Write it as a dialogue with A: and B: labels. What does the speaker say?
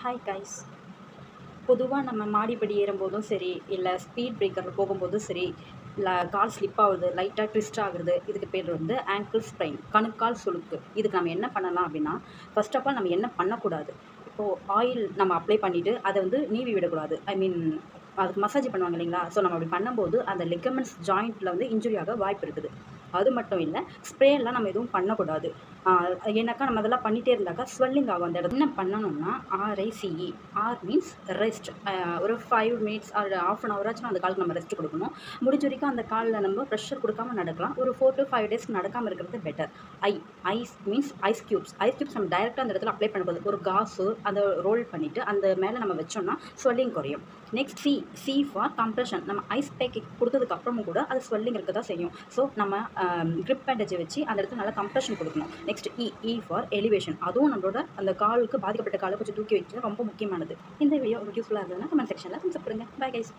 A: Hi guys. பொதுவாக நம்ம மாடிப்படி ஏறும்போதும் சரி, இல்லை ஸ்பீட் பிரேக்கரில் போகும்போதும் சரி, இல்லை கால் ஸ்லிப் ஆகுது, லைட்டாக ட்விஸ்ட் ஆகுறது, இதுக்கு பேர் வந்து ஆங்கிள் ஸ்ப்ரைன், கணுக்கால் சுளுக்கு. இதுக்கு நம்ம என்ன பண்ணலாம் அப்படின்னா, ஃபர்ஸ்ட் ஆஃப் ஆல் நம்ம என்ன பண்ணக்கூடாது, இப்போது ஆயில் நம்ம அப்ளை பண்ணிவிட்டு அதை வந்து நீவி விடக்கூடாது. ஐ மீன் அதுக்கு மசாஜ் பண்ணுவாங்க இல்லைங்களா? ஸோ நம்ம அப்படி பண்ணும்போது அந்த லிகமெண்ட்ஸ் ஜாயிண்ட்டில் வந்து இன்ஜுரி ஆக வாய்ப்பு இருக்குது. அது மட்டும் இல்லை, ஸ்ப்ரேலாம் நம்ம எதுவும் பண்ணக்கூடாது. ஏன்னாக்கா நம்ம அதெல்லாம் பண்ணிகிட்டே இருந்தாக்கா ஸ்வெல்லிங் ஆகும் அந்த இடத்துல. என்ன பண்ணணும்னா RICE, ஆர் மீன்ஸ் ரெஸ்ட். ஒரு 5 மினிட்ஸ் ஒரு ½ அன் ஹவராச்சும் அந்த காலுக்கு நம்ம ரெஸ்ட் கொடுக்கணும். முடிஞ்ச வரைக்கும் அந்த காலில் நம்ம ப்ரெஷர் கொடுக்காம நடக்கலாம். ஒரு 4 to 5 டேஸ் நடக்காமல் இருக்கிறது better. Ice means ice cubes நம்ம டைரெக்டாக அந்த இடத்துல அப்ளை பண்ணக்கூடாது. ஒரு காசு அதை ரோல் பண்ணிவிட்டு அந்த மேலே நம்ம வச்சோம்னா ஸ்வெல்லிங் குறையும். Next C for compression. நம்ம ஐஸ் பேக்கெட் கொடுத்ததுக்கப்புறமும் கூட அது ஸ்வெல்லிங் இருக்க தான் செய்யும். ஸோ நம்ம கிரிப் பேண்டேஜை வச்சு அந்த இடத்துல நல்லா கம்ப்ரெஷன் கொடுக்கணும். Next E for elevation. அதுவும் நம்மளோட அந்த காலுக்கு பாதிக்கப்பட்ட காலை கொஞ்சம் தூக்கி வச்சு ரொம்ப முக்கியமானது. இந்த வீடியோ உங்களுக்கு யூஸ்ஃபுல்லாக இருந்ததுன்னா கமெண்ட் செக்ஷனில் கமெண்ட் பண்ணுங்க. Bye guys.